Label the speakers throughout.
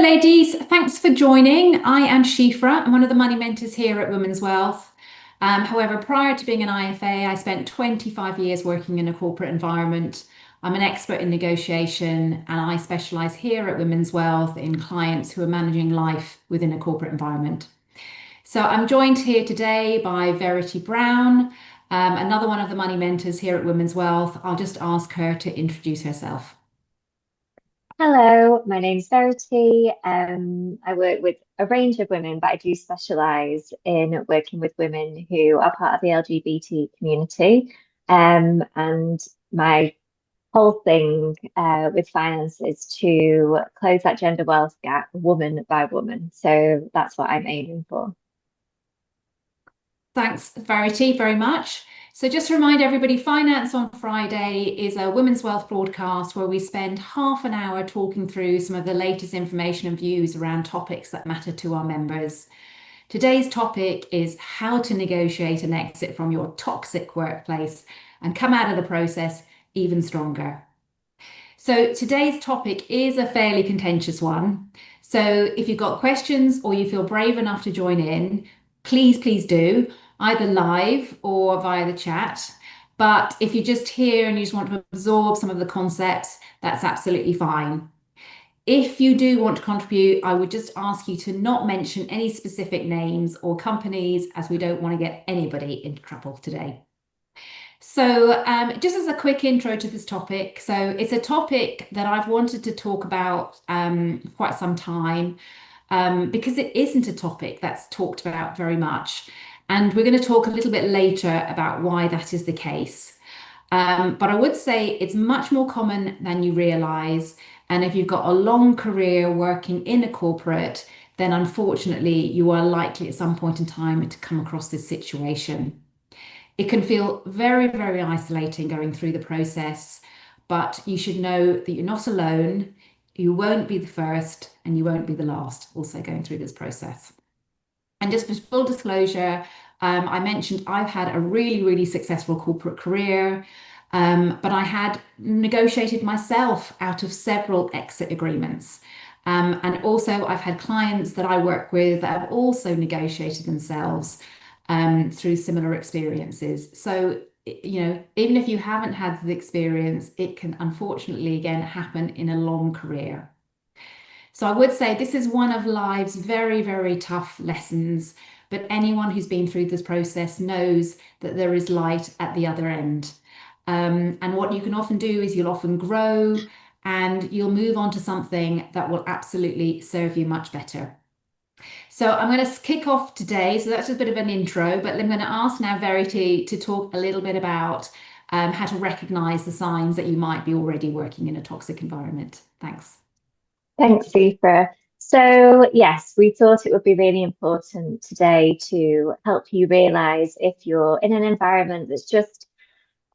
Speaker 1: ladies. Thanks for joining. I am Siafra. I'm one of the money mentors here at Women's Wealth. However, prior to being an IFA, I spent 25 years working in a corporate environment. I'm an expert in negotiation, and I specialise here at Women's Wealth in clients who are managing life within a corporate environment. So I'm joined here today by Verity Brown, another one of the money mentors here at Women's Wealth. I'll just ask her to introduce herself.
Speaker 2: Hello, my name's Verity. I work with a range of women, but I do specialise in working with women who are part of the LGBT community. And my whole thing with finance is to close that gender wealth gap woman by woman. So that's what I'm aiming for.
Speaker 1: Thanks, Verity, very much. So just to remind everybody, Finance on Friday is a Women's Wealth broadcast where we spend half an hour talking through some of the latest information and views around topics that matter to our members. Today's topic is how to negotiate an exit from your toxic workplace and come out of the process even stronger. So today's topic is a fairly contentious one. So if you've got questions or you feel brave enough to join in, please do, either live or via the chat. But if you're just here and you just want to absorb some of the concepts, that's absolutely fine. If you do want to contribute, I would just ask you to not mention any specific names or companies, as we don't want to get anybody into trouble today. So just as a quick intro to this topic, so it's a topic that I've wanted to talk about for quite some time because it isn't a topic that's talked about very much. And we're going to talk a little bit later about why that is the case. But I would say it's much more common than you realise. And if you've got a long career working in a corporate, then unfortunately you are likely at some point in time to come across this situation. It can feel very isolating going through the process, but you should know that you're not alone. You won't be the first and you won't be the last also going through this process. And just for full disclosure, I mentioned I've had a really successful corporate career, but I had negotiated myself out of several exit agreements. And also I've had clients that I work with that have also negotiated themselves through similar experiences. So, even if you haven't had the experience, it can unfortunately again happen in a long career. So I would say this is one of life's very tough lessons, but anyone who's been through this process knows that there is light at the other end. And what you can often do is you'll often grow and you'll move on to something that will absolutely serve you much better. So I'm going to kick off today. So that's just a bit of an intro, but I'm going to ask now Verity to talk a little bit about how to recognize the signs that you might be already working in a toxic environment. Thanks.
Speaker 2: Thanks, Siafra. So yes, we thought it would be really important today to help you realise if you're in an environment that's just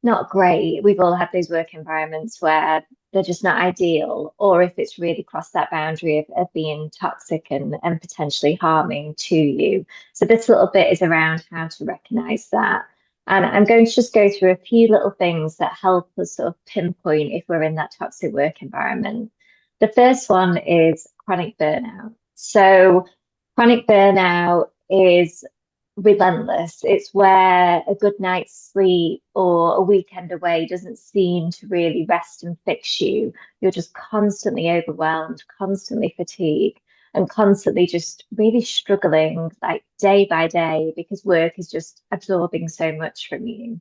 Speaker 2: not great. We've all had those work environments where they're just not ideal, or if it's really crossed that boundary of being toxic and potentially harming to you. So this little bit is around how to recognise that. And I'm going to just go through a few little things that help us sort of pinpoint if we're in that toxic work environment. The first one is chronic burnout. So chronic burnout is relentless. It's where a good night's sleep or a weekend away doesn't seem to really rest and fix you. You're just constantly overwhelmed, constantly fatigued, and constantly just really struggling like day by day because work is just absorbing so much from you.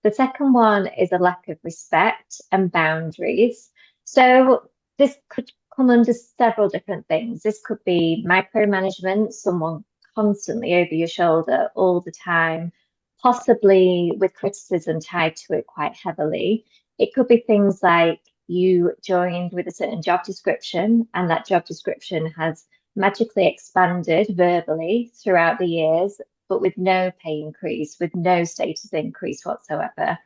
Speaker 2: The second one is a lack of respect and boundaries. So this could come under several different things. This could be micromanagement, someone constantly over your shoulder all the time, possibly with criticism tied to it quite heavily. It could be things like you joined with a certain job description and that job description has magically expanded verbally throughout the years, but with no pay increase, with no status increase whatsoever.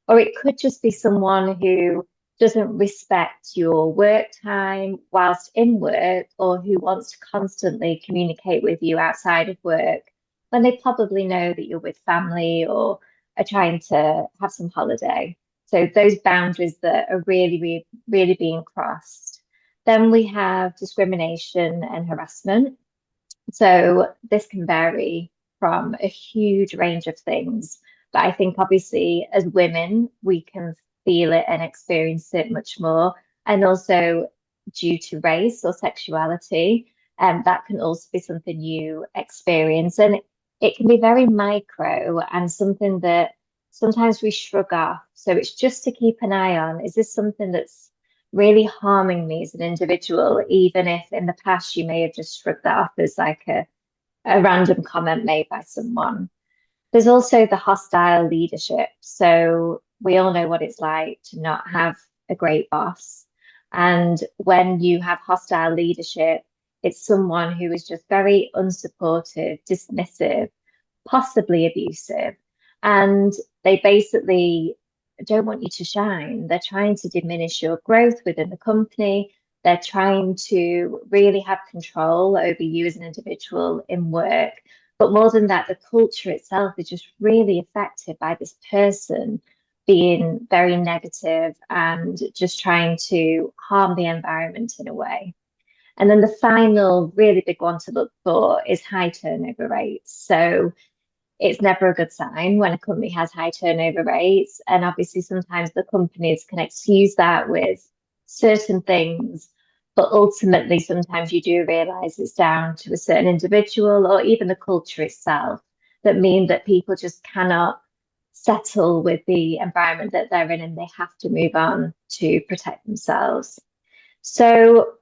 Speaker 2: Or it could just be someone who doesn't respect your work time whilst in work, or who wants to constantly communicate with you outside of work when they probably know that you're with family or are trying to have some holiday. So those boundaries that are really being crossed. Then we have discrimination and harassment. So this can vary from a huge range of things. But I think obviously as women, we can feel it and experience it much more. And also due to race or sexuality, that can also be something you experience. And it can be very micro and something that sometimes we shrug off. So it's just to keep an eye on, is this something that's really harming me as an individual, even if in the past you may have just shrugged that off as like a random comment made by someone. There's also the hostile leadership. So we all know what it's like to not have a great boss. And when you have hostile leadership, it's someone who is just very unsupportive, dismissive, possibly abusive. And they basically don't want you to shine. They're trying to diminish your growth within the company. They're trying to really have control over you as an individual in work. But more than that, the culture itself is just really affected by this person being very negative and just trying to harm the environment in a way. And then the final really big one to look for is high turnover rates. So it's never a good sign when a company has high turnover rates. And obviously, sometimes the companies can excuse that with certain things. But ultimately, sometimes you do realize it's down to a certain individual or even the culture itself that mean that people just cannot settle with the environment that they're in and they have to move on to protect themselves. So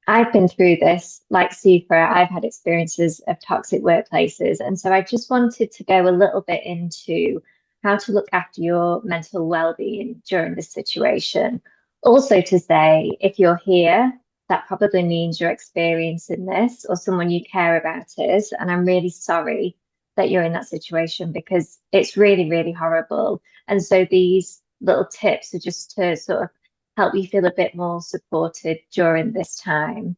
Speaker 2: I've been through this, like Siafra, I've had experiences of toxic workplaces. And so I just wanted to go a little bit into how to look after your mental well-being during this situation. Also to say, if you're here, that probably means you're experiencing this or someone you care about is. And I'm really sorry that you're in that situation because it's really, really horrible. And so these little tips are just to sort of help you feel a bit more supported during this time.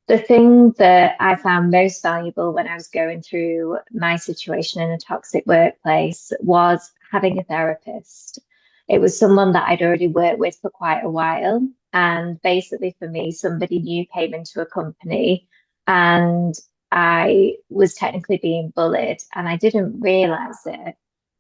Speaker 2: The thing that I found most valuable when I was going through my situation in a toxic workplace was having a therapist. It was someone that I'd already worked with for quite a while. And basically, for me, somebody new came into a company and I was technically being bullied and I didn't realize it.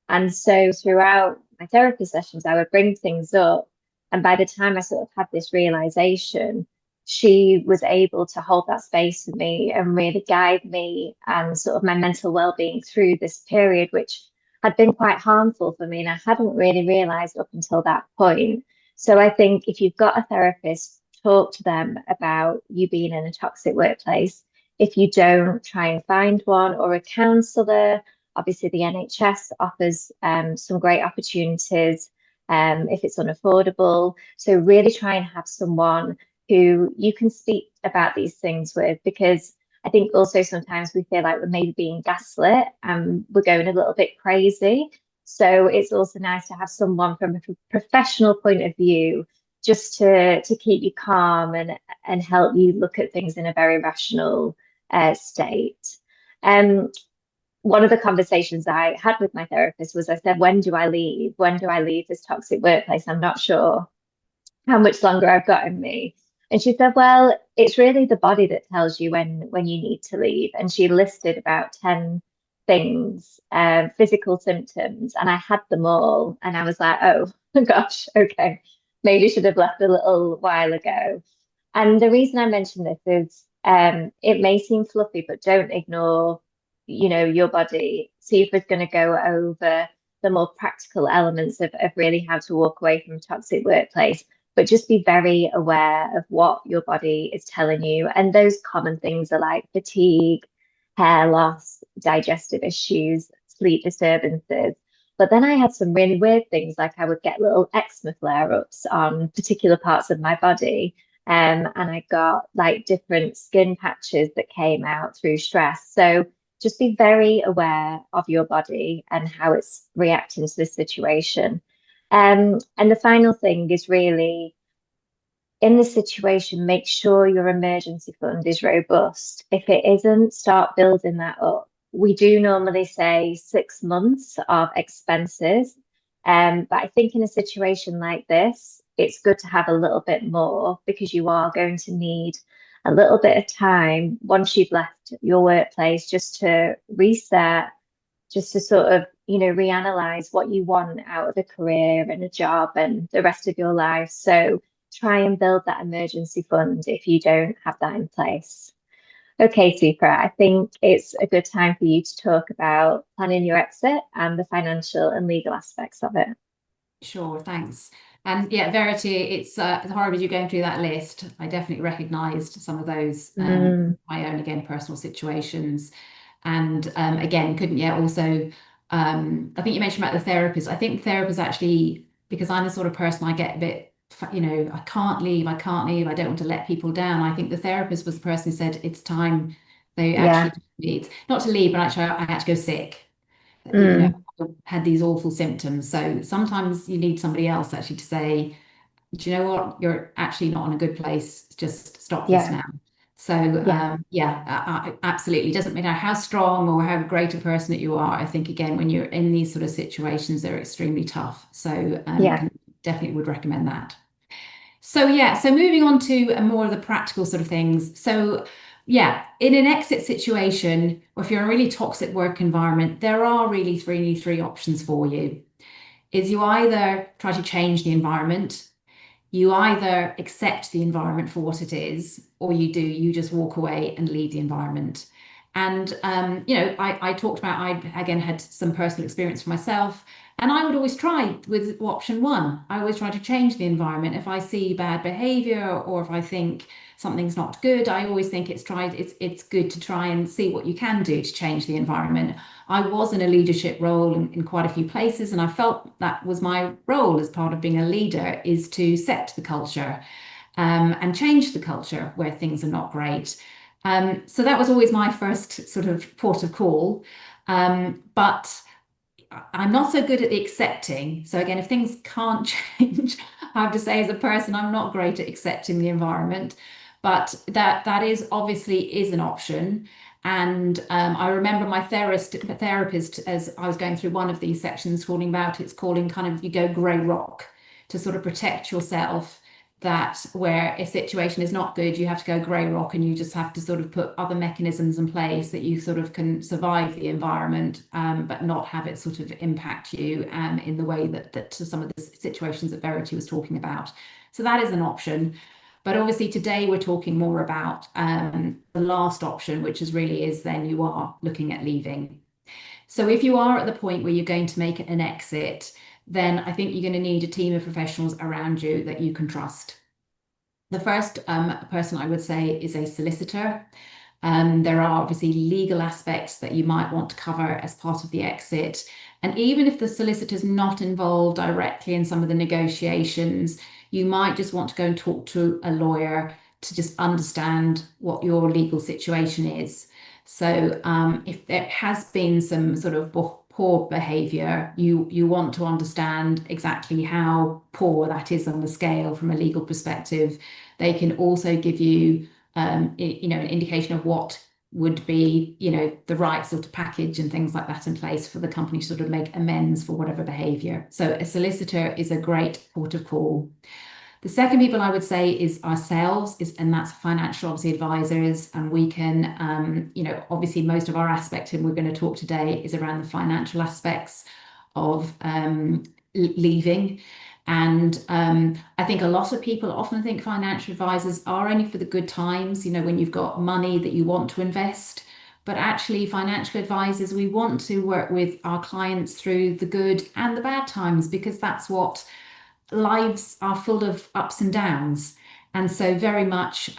Speaker 2: And so throughout my therapy sessions, I would bring things up. And by the time I sort of had this realization, she was able to hold that space for me and really guide me and sort of my mental well-being through this period, which had been quite harmful for me. And I hadn't really realized up until that point. So I think if you've got a therapist, talk to them about you being in a toxic workplace. If you don't, try and find one or a counselor. Obviously, the NHS offers some great opportunities if it's unaffordable. So really try and have someone who you can speak about these things with, because I think also sometimes we feel like we're maybe being gaslit and we're going a little bit crazy. So it's also nice to have someone from a professional point of view just to keep you calm and help you look at things in a very rational state. Um, One of the conversations I had with my therapist was I said, when do I leave? When do I leave this toxic workplace? I'm not sure how much longer I've got in me. And she said, well, it's really the body that tells you when you need to leave. And she listed about 10 things, physical symptoms, and I had them all. And I was like, oh gosh, okay, maybe should have left a little while ago. And the reason I mention this is it may seem fluffy, but don't ignore, your body. See if it's going to go over the more practical elements of really how to walk away from a toxic workplace. But just be very aware of what your body is telling you. And those common things are like fatigue, hair loss, digestive issues, sleep disturbances. But then I had some really weird things, like I would get little eczema flare-ups on particular parts of my body. And I got like different skin patches that came out through stress. So just be very aware of your body and how it's reacting to this situation. And the final thing is really in this situation, make sure your emergency fund is robust. If it isn't, start building that up. We do normally say 6 months of expenses. But I think in a situation like this, it's good to have a little bit more because you are going to need a little bit of time once you've left your workplace just to reset, just to sort of, reanalyze what you want out of a career and a job and the rest of your life. So try and build that emergency fund if you don't have that in place. Okay, Siafra, I think it's a good time for you to talk about planning your exit and the financial and legal aspects of it.
Speaker 1: Sure, thanks. And yeah, Verity, it's horrible you going through that list. I definitely recognized some of those
Speaker 2: Mm,
Speaker 1: my own again personal situations. And again, couldn't yet also I think you mentioned about the therapist. I think therapists actually, because I'm the sort of person I get a bit, I can't leave, I don't want to let people down. I think the therapist was the person who said it's time they actually
Speaker 2: yeah.
Speaker 1: needs not to leave, but actually I had to go sick.
Speaker 2: Mm,
Speaker 1: Had these awful symptoms. So sometimes you need somebody else actually to say, do you know what? You're actually not in a good place. Just stop this
Speaker 2: yeah.
Speaker 1: now. So
Speaker 2: Yeah.
Speaker 1: yeah, absolutely. It doesn't matter how strong or how great a person that you are. I think again, when you're in these sort of situations, they're extremely tough. So
Speaker 2: Yeah.
Speaker 1: can definitely would recommend that. So yeah, so moving on to more of the practical sort of things. So yeah, in an exit situation, or if you're in a really toxic work environment, there are really three options for you. Is you either try to change the environment, you either accept the environment for what it is, or you just walk away and leave the environment. And I talked about I again had some personal experience for myself, and I would always try with option one. I always try to change the environment. If I see bad behavior or if I think something's not good, I always think it's good to try and see what you can do to change the environment. I was in a leadership role in quite a few places, and I felt that was my role as part of being a leader is to set the culture and change the culture where things are not great. So that was always my first sort of port of call. But I'm not so good at the accepting. So again, if things can't change, I have to say as a person, I'm not great at accepting the environment. But that is obviously is an option. And I remember my therapist, as I was going through one of these sections, calling about it's calling kind of you go grey rock to sort of protect yourself that where a situation is not good, you have to go grey rock and you just have to sort of put other mechanisms in place that you sort of can survive the environment, but not have it sort of impact you in the way that to some of the situations that Verity was talking about. So that is an option. But obviously today we're talking more about the last option, which is really is then you are looking at leaving. So if you are at the point where you're going to make an exit, then I think you're going to need a team of professionals around you that you can trust. The first person I would say is a solicitor. There are obviously legal aspects that you might want to cover as part of the exit. And even if the solicitor's not involved directly in some of the negotiations, you might just want to go and talk to a lawyer to just understand what your legal situation is. So if there has been some sort of poor behavior, you want to understand exactly how poor that is on the scale from a legal perspective. They can also give you an indication of what would be, the right sort of package and things like that in place for the company to sort of make amends for whatever behavior. So a solicitor is a great port of call. The second people I would say is ourselves, and that's financial, obviously, advisors. And we can, obviously, most of our aspect, and we're going to talk today, is around the financial aspects of leaving. And I think a lot of people often think financial advisors are only for the good times, when you've got money that you want to invest. But actually, financial advisors, we want to work with our clients through the good and the bad times because that's what lives are full of ups and downs. And so very much,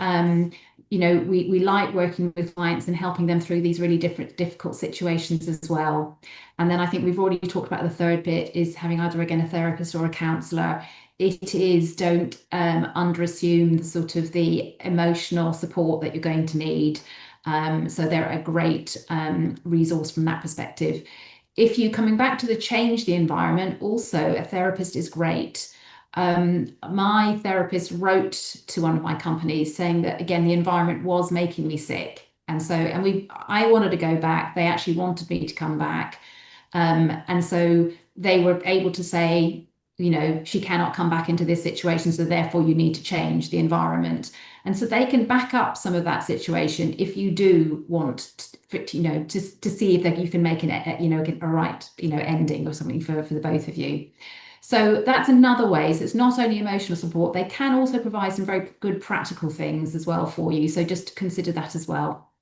Speaker 1: we like working with clients and helping them through these really difficult situations as well. And then I think we've already talked about the third bit is having either again a therapist or a counselor. It is don't underassume the sort of the emotional support that you're going to need. So they're a great resource from that perspective. If you're coming back to the change the environment, also a therapist is great. My therapist wrote to one of my companies saying that again, the environment was making me sick. I wanted to go back. They actually wanted me to come back. And so they were able to say, she cannot come back into this situation, so therefore you need to change the environment. And so they can back up some of that situation if you do want to see if you can make a right, ending or something for the both of you. So that's another way. So it's not only emotional support, they can also provide some very good practical things as well for you. So just consider that as well.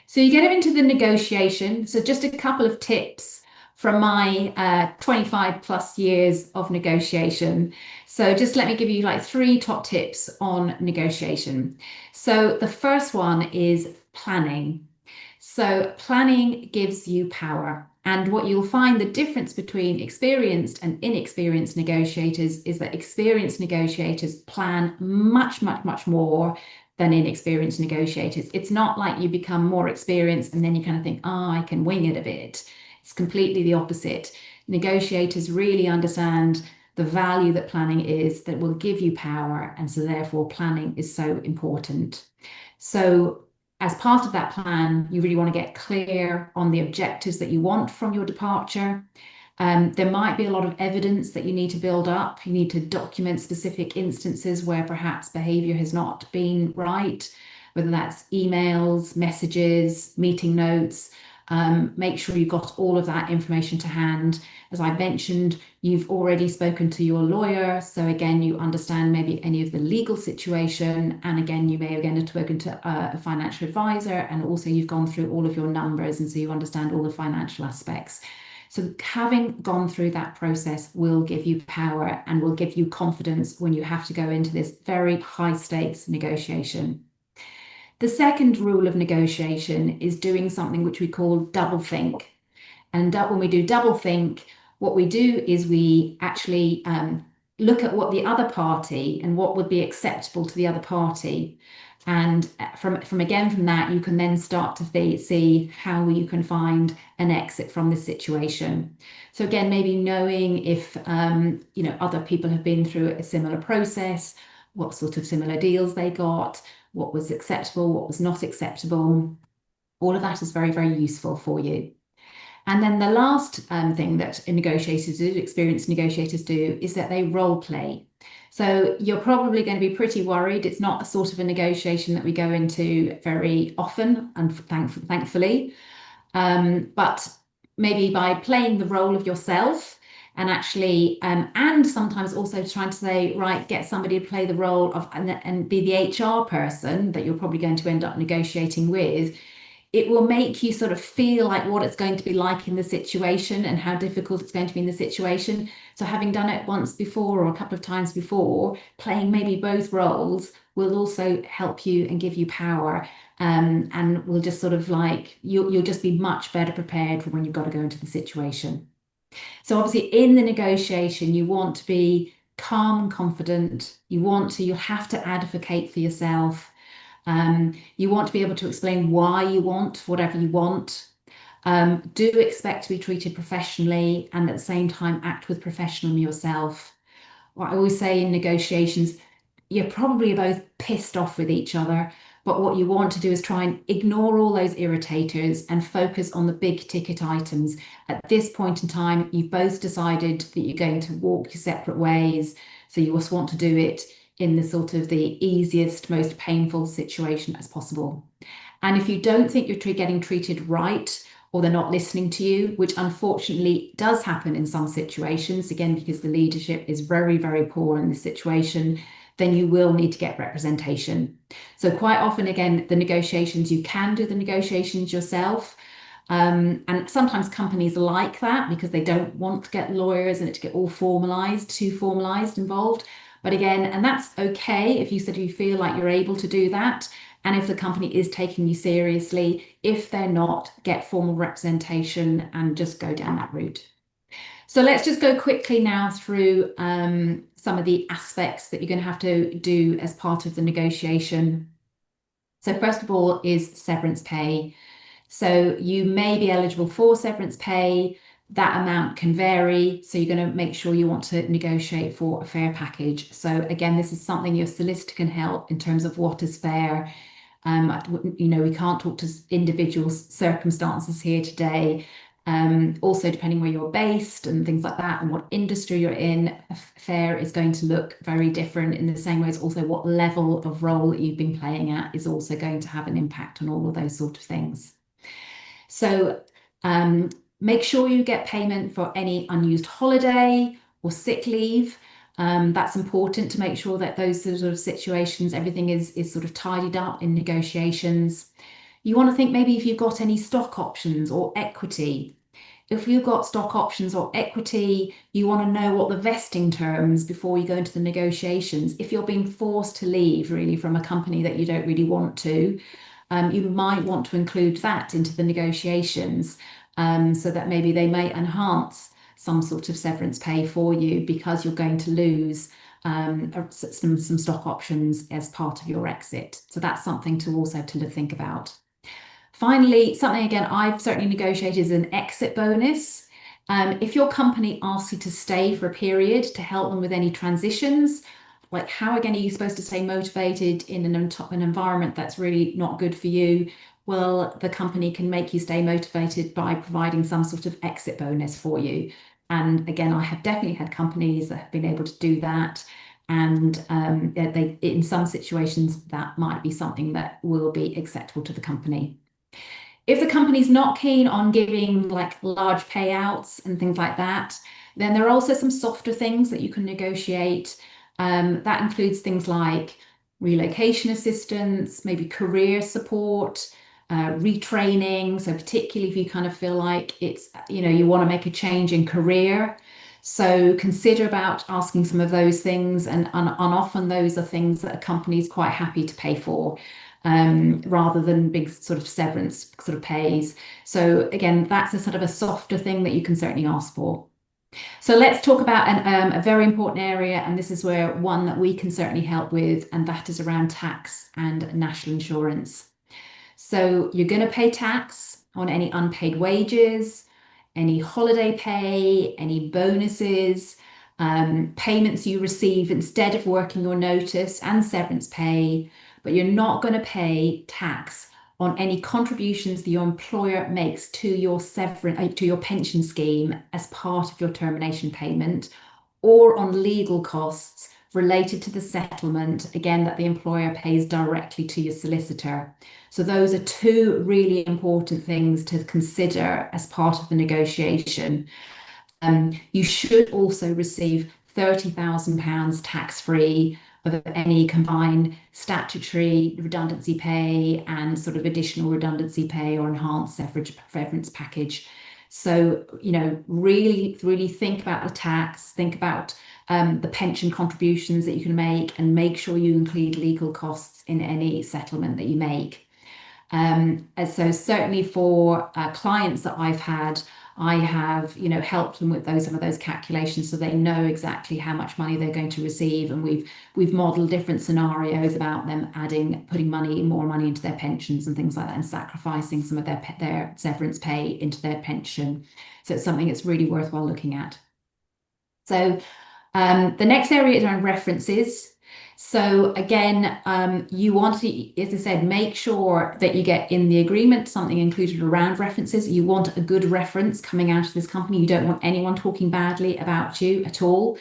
Speaker 1: So you get into the negotiation. So just a couple of tips from my 25 plus years of negotiation. So just let me give you like 3 top tips on negotiation. So the first one is planning. So planning gives you power. And what you'll find the difference between experienced and inexperienced negotiators is that experienced negotiators plan much, much, much more than inexperienced negotiators. It's not like you become more experienced and then you kind of think, oh, I can wing it a bit. It's completely the opposite. Negotiators really understand the value that planning is, that will give you power. And so therefore planning is so important. So as part of that plan, you really want to get clear on the objectives that you want from your departure. There might be a lot of evidence that you need to build up. You need to document specific instances where perhaps behavior has not been right, whether that's emails, messages, meeting notes. Make sure you've got all of that information to hand. As I mentioned, you've already spoken to your lawyer. So again, you understand maybe any of the legal situation. And again, you may again have spoken to a financial advisor, and also you've gone through all of your numbers. And so you understand all the financial aspects. So having gone through that process will give you power and will give you confidence when you have to go into this very high stakes negotiation. The second rule of negotiation is doing something which we call double think. And when we do double think, what we do is we actually look at what the other party and what would be acceptable to the other party. And from that, you can then start to see how you can find an exit from this situation. So again, maybe knowing if other people have been through a similar process, what sort of similar deals they got, what was acceptable, what was not acceptable. All of that is very, very useful for you. And then the last thing that negotiators do, experienced negotiators do, is that they role play. So you're probably going to be pretty worried. It's not the sort of a negotiation that we go into very often, and thankfully. But maybe by playing the role of yourself and actually, and sometimes also trying to say, right, get somebody to play the role of and be the HR person that you're probably going to end up negotiating with. It will make you sort of feel like what it's going to be like in the situation and how difficult it's going to be in the situation. So having done it once before or a couple of times before, playing maybe both roles will also help you and give you power. And will just sort of like, you'll just be much better prepared for when you've got to go into the situation. So obviously in the negotiation, you want to be calm and confident. You have to advocate for yourself. You want to be able to explain why you want whatever you want. Do expect to be treated professionally and at the same time act with professionalism yourself. What I always say in negotiations, you're probably both pissed off with each other, but what you want to do is try and ignore all those irritators and focus on the big ticket items. At this point in time, you've both decided that you're going to walk your separate ways, so you just want to do it in the sort of the easiest, most painful situation as possible. And if you don't think you're getting treated right, or they're not listening to you, which unfortunately does happen in some situations, again, because the leadership is very, very poor in this situation, then you will need to get representation. So quite often, again, the negotiations, you can do the negotiations yourself. And sometimes companies like that because they don't want to get lawyers and it to get all too formalized involved. But again, and that's okay if you feel like you're able to do that. And if the company is taking you seriously, if they're not, get formal representation and just go down that route. So let's just go quickly now through some of the aspects that you're going to have to do as part of the negotiation. So first of all is severance pay. So you may be eligible for severance pay. That amount can vary. So you're going to make sure you want to negotiate for a fair package. So again, this is something your solicitor can help in terms of what is fair. We can't talk to individual circumstances here today. Also, depending where you're based and things like that, and what industry you're in, a fare is going to look very different in the same way as also what level of role that you've been playing at is also going to have an impact on all of those sort of things. So make sure you get payment for any unused holiday or sick leave. That's important to make sure that those sort of situations, everything is sort of tidied up in negotiations. You want to think maybe if you've got any stock options or equity. If you've got stock options or equity, you want to know what the vesting terms before you go into the negotiations. If you're being forced to leave really from a company that you don't really want to, you might want to include that into the negotiations, so that maybe they may enhance some sort of severance pay for you because you're going to lose some stock options as part of your exit. So that's something to also to think about. Finally, something again I've certainly negotiated is an exit bonus. If your company asks you to stay for a period to help them with any transitions, like how again are you supposed to stay motivated in an environment that's really not good for you? Well, the company can make you stay motivated by providing some sort of exit bonus for you. And again, I have definitely had companies that have been able to do that. And they, in some situations, that might be something that will be acceptable to the company. If the company's not keen on giving like large payouts and things like that, then there are also some softer things that you can negotiate. That includes things like relocation assistance, maybe career support, retraining. So particularly if you kind of feel like it's, you want to make a change in career. So consider about asking some of those things, and often those are things that a company is quite happy to pay for. Rather than big sort of severance sort of pays. So again, that's a sort of a softer thing that you can certainly ask for. So let's talk about a very important area, and this is where one that we can certainly help with, and that is around tax and national insurance. So you're going to pay tax on any unpaid wages, any holiday pay, any bonuses, payments you receive instead of working your notice, and severance pay, but you're not going to pay tax on any contributions that your employer makes to your pension scheme as part of your termination payment, or on legal costs related to the settlement, again, that the employer pays directly to your solicitor. So those are two really important things to consider as part of the negotiation. You should also receive £30,000 tax-free of any combined statutory redundancy pay and sort of additional redundancy pay or enhanced severance package. So, really, really think about the tax, think about the pension contributions that you can make, and make sure you include legal costs in any settlement that you make. And so certainly for clients that I've had, I have, helped them with some of those calculations so they know exactly how much money they're going to receive. And we've modeled different scenarios about them putting more money into their pensions and things like that, and sacrificing some of their severance pay into their pension. So it's something that's really worthwhile looking at. So the next area is around references. So again, you want to, as I said, make sure that you get in the agreement something included around references. You want a good reference coming out of this company. You don't want anyone talking badly about you at all.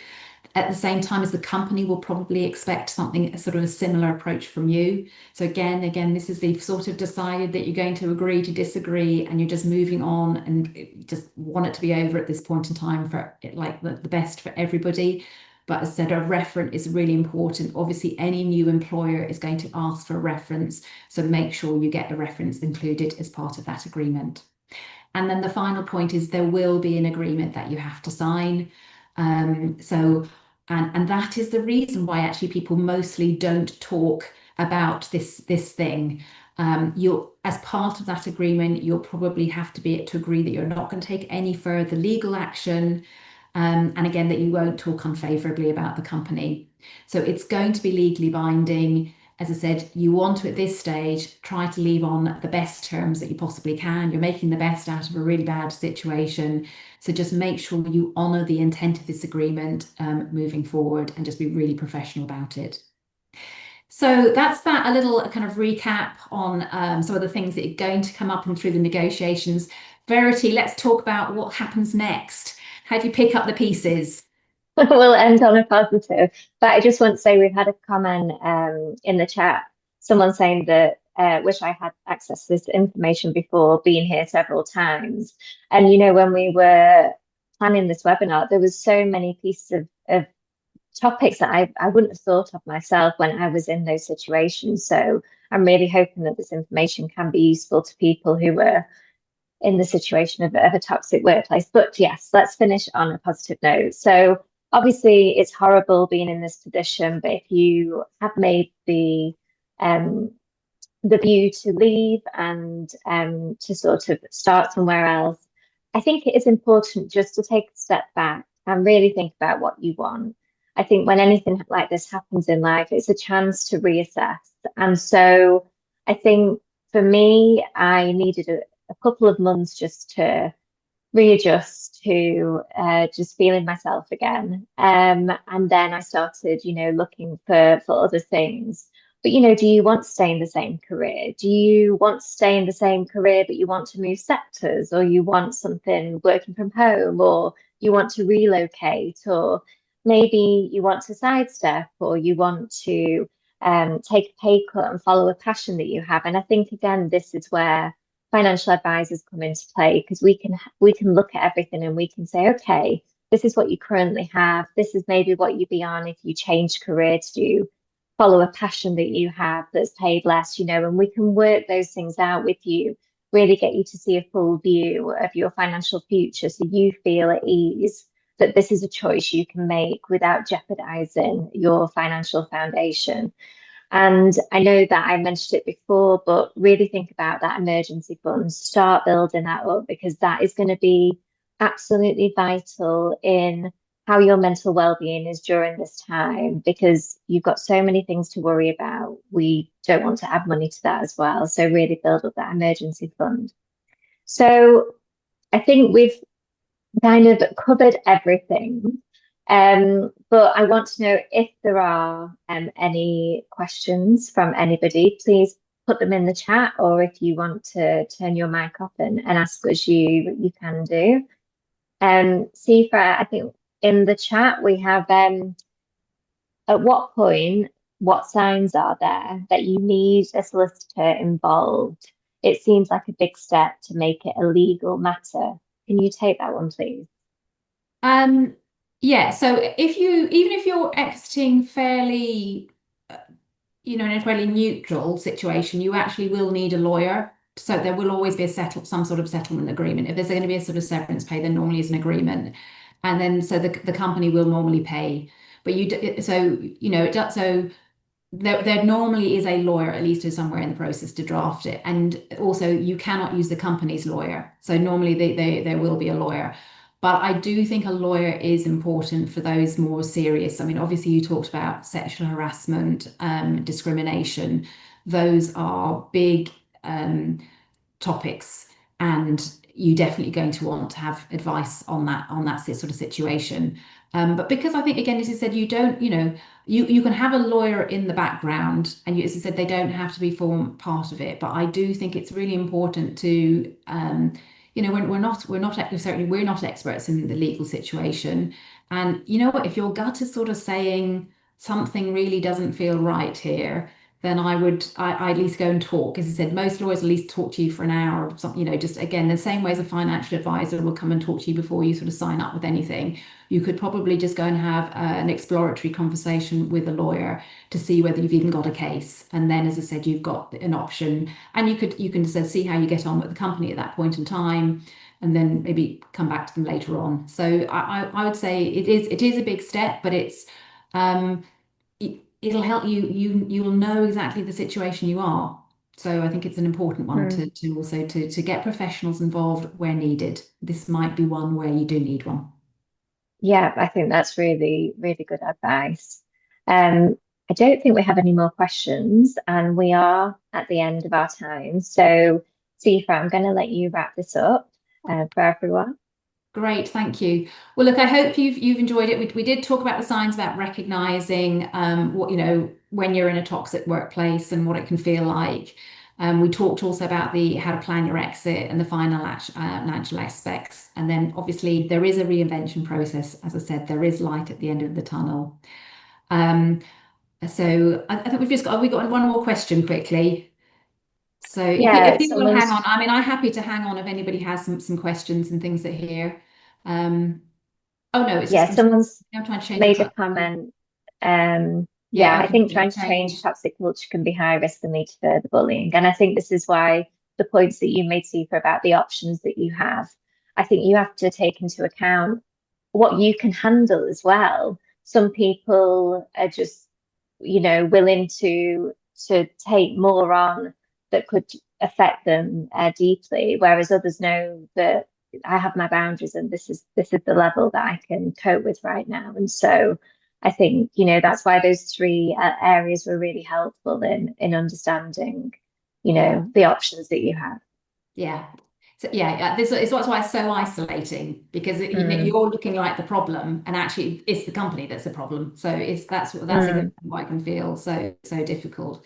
Speaker 1: At the same time as the company will probably expect something, sort of a similar approach from you. So again, this is the sort of decided that you're going to agree to disagree, and you're just moving on and just want it to be over at this point in time for like the best for everybody. But as I said, a reference is really important. Obviously, any new employer is going to ask for a reference, so make sure you get a reference included as part of that agreement. And then the final point is there will be an agreement that you have to sign. And that is the reason why actually people mostly don't talk about this thing. As part of that agreement, you'll probably have to agree that you're not going to take any further legal action. And again, that you won't talk unfavorably about the company. So it's going to be legally binding. As I said, you want to, at this stage, try to leave on the best terms that you possibly can. You're making the best out of a really bad situation. So just make sure you honour the intent of this agreement moving forward, and just be really professional about it. So that's a little kind of recap on some of the things that are going to come up and through the negotiations. Verity, let's talk about what happens next. How do you pick up the pieces?
Speaker 2: We'll end on a positive. But I just want to say we've had a comment in the chat, someone saying that wish I had access to this information before being here several times. And when we were planning this webinar, there was so many pieces of topics that I wouldn't have thought of myself when I was in those situations. So I'm really hoping that this information can be useful to people who were in the situation of a toxic workplace. But yes, let's finish on a positive note. So obviously it's horrible being in this position, but if you have made the view to leave and to sort of start somewhere else, I think it is important just to take a step back and really think about what you want. I think when anything like this happens in life, it's a chance to reassess. And so I think for me, I needed a couple of months just to readjust to just feeling myself again. And then I started, looking for other things. But, do you want to stay in the same career? Do you want to stay in the same career, but you want to move sectors, or you want something working from home, or you want to relocate, or maybe you want to sidestep, or you want to take a pay cut and follow a passion that you have. And I think, again, this is where financial advisors come into play, because we can look at everything and we can say, okay, this is what you currently have. This is maybe what you'd be on if you change career to follow a passion that you have that's paid less, and we can work those things out with you, really get you to see a full view of your financial future so you feel at ease that this is a choice you can make without jeopardizing your financial foundation. And I know that I mentioned it before, but really think about that emergency fund, start building that up, because that is going to be absolutely vital in how your mental well-being is during this time, because you've got so many things to worry about. We don't want to add money to that as well. So really build up that emergency fund. So I think we've kind of covered everything. But I want to know if there are any questions from anybody, please put them in the chat, or if you want to turn your mic off and ask us, you can do. Siafra, I think in the chat we have at what point, what signs are there that you need a solicitor involved? It seems like a big step to make it a legal matter. Can you take that one, please?
Speaker 1: Yeah, so even if you're exiting fairly, in a fairly neutral situation, you actually will need a lawyer. So there will always be some sort of settlement agreement. If there's going to be a sort of severance pay, there normally is an agreement, and then so the company will normally pay. But it does so. There normally is a lawyer, at least somewhere in the process, to draft it. And also, you cannot use the company's lawyer. So normally there will be a lawyer. But I do think a lawyer is important for those more serious. I mean, obviously, you talked about sexual harassment, discrimination. Those are big topics, and you're definitely going to want to have advice on that sort of situation. But because I think, again, as you said, you don't, you can have a lawyer in the background, and as you said, they don't have to be form part of it. But I do think it's really important to, we're not experts in the legal situation, and you know what, if your gut is sort of saying something really doesn't feel right here, then I at least go and talk. As I said, most lawyers at least talk to you for an hour or something, just again, the same way as a financial advisor will come and talk to you before you sort of sign up with anything. You could probably just go and have an exploratory conversation with a lawyer to see whether you've even got a case. And then, as I said, you've got an option, and you can just see how you get on with the company at that point in time, and then maybe come back to them later on. So I would say it is a big step, but um, it'll help you'll know exactly the situation you are. So I think it's an important one to also to get professionals involved where needed. This might be one where you do need one.
Speaker 2: Yeah, I think that's really, really good advice. I don't think we have any more questions, and we are at the end of our time. So, Siafra, I'm going to let you wrap this up for everyone.
Speaker 1: Great, thank you. Well, look, I hope you've enjoyed it. We did talk about the signs about recognizing what when you're in a toxic workplace and what it can feel like. We talked also about the how to plan your exit and the financial aspects. And then obviously there is a reinvention process. As I said, there is light at the end of the tunnel. Um, so I think we got one more question quickly. So if
Speaker 2: Yeah,
Speaker 1: people will hang on,
Speaker 2: someone's
Speaker 1: I mean, I'm happy to hang on if anybody has some questions and things that here. Um, oh no, it's just
Speaker 2: yeah,
Speaker 1: from
Speaker 2: someone's
Speaker 1: I'm trying to change
Speaker 2: made a
Speaker 1: the
Speaker 2: comment.
Speaker 1: yeah,
Speaker 2: Yeah,
Speaker 1: I
Speaker 2: I
Speaker 1: can
Speaker 2: think
Speaker 1: see
Speaker 2: trying
Speaker 1: it
Speaker 2: to change
Speaker 1: change.
Speaker 2: toxic culture can be high risk and lead to further bullying. And I think this is why the points that you made, Sifa, about the options that you have, I think you have to take into account what you can handle as well. Some people are just, willing to take more on that could affect them deeply, whereas others know that I have my boundaries and this is the level that I can cope with right now. And so I think, that's why those three areas were really helpful in understanding,
Speaker 1: Yeah.
Speaker 2: the options that you have.
Speaker 1: Yeah. So yeah, this is why it's so isolating because
Speaker 2: Mm,
Speaker 1: you're looking like the problem, and actually it's the company that's the problem. So that's again
Speaker 2: mm.
Speaker 1: why it can feel so difficult.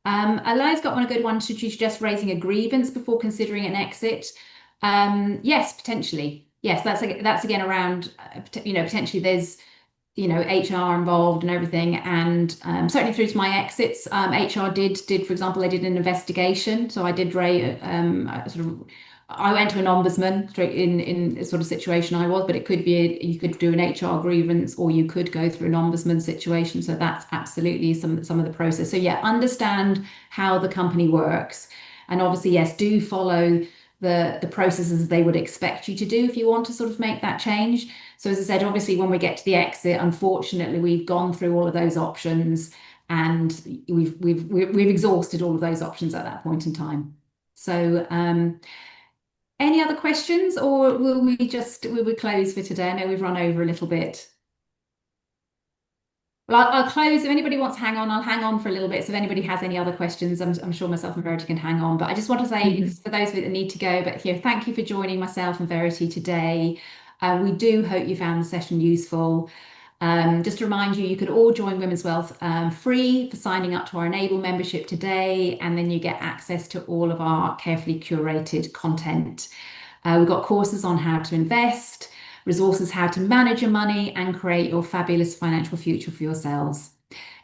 Speaker 1: Eli's got a good one. Should you suggest raising a grievance before considering an exit? Yes, potentially. Yes, that's again around. Potentially there's HR involved and everything, and certainly through to my exits, HR did for example they did an investigation, so I did I went to an ombudsman straight in a sort of situation I was, but it could be you could do an HR grievance or you could go through an ombudsman situation, so that's absolutely some of the process. So yeah, understand how the company works, and obviously yes, do follow the processes they would expect you to do if you want to sort of make that change. So as I said, obviously when we get to the exit, unfortunately, we've gone through all of those options and we've exhausted all of those options at that point in time. So any other questions, or will we close for today? I know we've run over a little bit. Well, I'll close. If anybody wants to hang on, I'll hang on for a little bit. So if anybody has any other questions, I'm sure myself and Verity can hang on. But I just want to say,
Speaker 2: Mhm.
Speaker 1: for those of you that need to go, but here, thank you for joining myself and Verity today. We do hope you found the session useful. Just to remind you, you could all join Women's Wealth free for signing up to our Enable membership today, and then you get access to all of our carefully curated content. We've got courses on how to invest, resources how to manage your money and create your fabulous financial future for yourselves.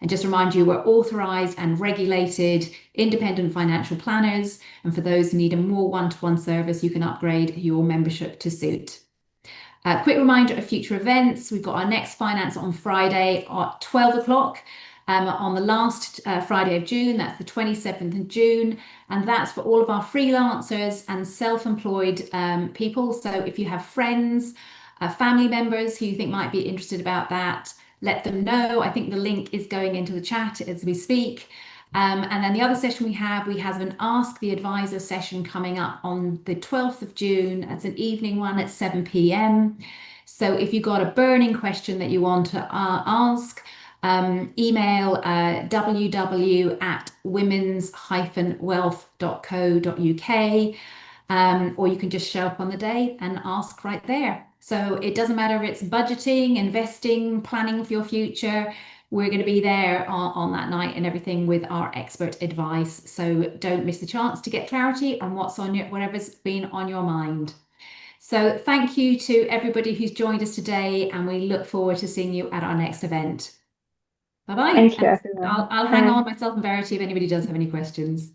Speaker 1: And just remind you, we're authorised and regulated independent financial planners. And for those who need a more one-to-one service, you can upgrade your membership to suit. Quick reminder of future events. We've got our next finance on Friday at 12 o'clock. On the last Friday of June, that's the 27th of June, and that's for all of our freelancers and self-employed people. So if you have friends, family members who you think might be interested about that, let them know. I think the link is going into the chat as we speak. And then the other session we have an Ask the Advisor session coming up on the 12th of June. It's an evening one at 7 p.m. So if you've got a burning question that you want to ask, email www@womens-wealth.co.uk, or you can just show up on the day and ask right there. So it doesn't matter if it's budgeting, investing, planning for your future. We're going to be there on that night and everything with our expert advice. So don't miss the chance to get clarity on whatever's been on your mind. So thank you to everybody who's joined us today, and we look forward to seeing you at our next event. Bye bye.
Speaker 2: Thank you,
Speaker 1: And
Speaker 2: everyone.
Speaker 1: I'll hang
Speaker 2: Bye.
Speaker 1: on myself and Verity if anybody does have any questions.